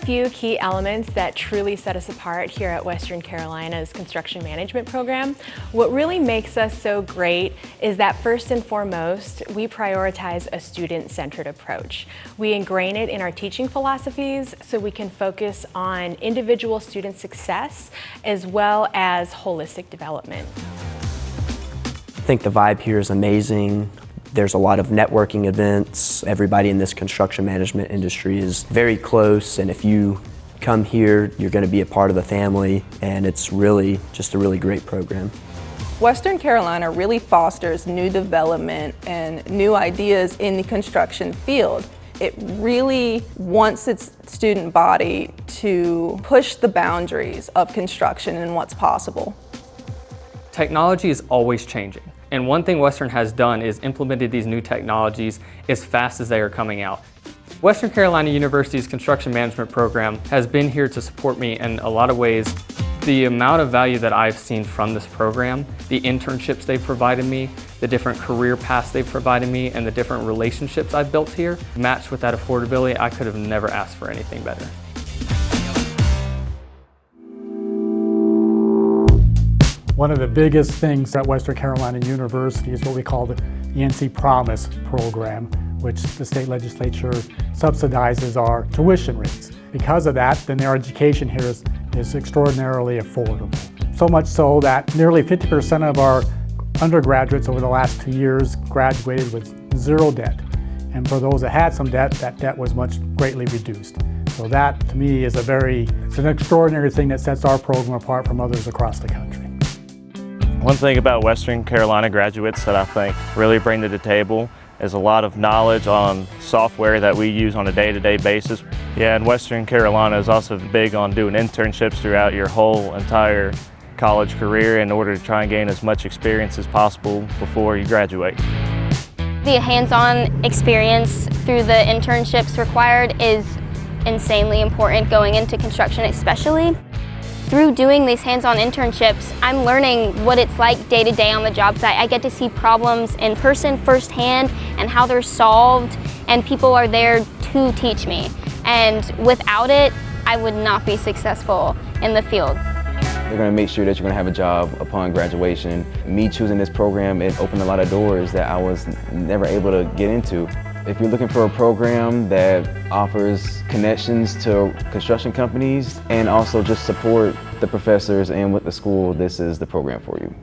few key elements that truly set us apart here at Western Carolina's construction management program. What really makes us so great is that first and foremost, we prioritize a student-centered approach. We ingrain it in our teaching philosophies so we can focus on individual student success as well as holistic development. I think the vibe here is amazing. There's a lot of networking events. Everybody in this construction management industry is very close, and if you come here, you're going to be a part of the family, and it's really just a really great program. Western Carolina really fosters new development and new ideas in the construction field. It really wants its student body to push the boundaries of construction and what's possible. Technology is always changing. And one thing Western has done is implemented these new technologies as fast as they are coming out. Western Carolina University's construction management program has been here to support me in a lot of ways. The amount of value that I've seen from this program, the internships they've provided me, the different career paths they've provided me, and the different relationships I've built here, matched with that affordability, I could have never asked for anything better. One of the biggest things at Western Carolina University is what we call the NC Promise program, which the state legislature subsidizes our tuition rates. Because of that, then their education here is extraordinarily affordable. So much so that nearly 50% of our undergraduates over the last 2 years graduated with zero debt. And for those that had some debt, that debt was greatly reduced. So that, to me, is it's an extraordinary thing that sets our program apart from others across the country. One thing about Western Carolina graduates that I think really bring to the table is a lot of knowledge on software that we use on a day-to-day basis. Yeah, and Western Carolina is also big on doing internships throughout your whole entire college career in order to try and gain as much experience as possible before you graduate. The hands-on experience through the internships required is insanely important going into construction especially. Through doing these hands-on internships, I'm learning what it's like day to day on the job site. I get to see problems in person firsthand and how they're solved, and people are there to teach me. And without it, I would not be successful in the field. They're going to make sure that you're going to have a job upon graduation. Me choosing this program, it opened a lot of doors that I was never able to get into. If you're looking for a program that offers connections to construction companies and also just support the professors and with the school, this is the program for you.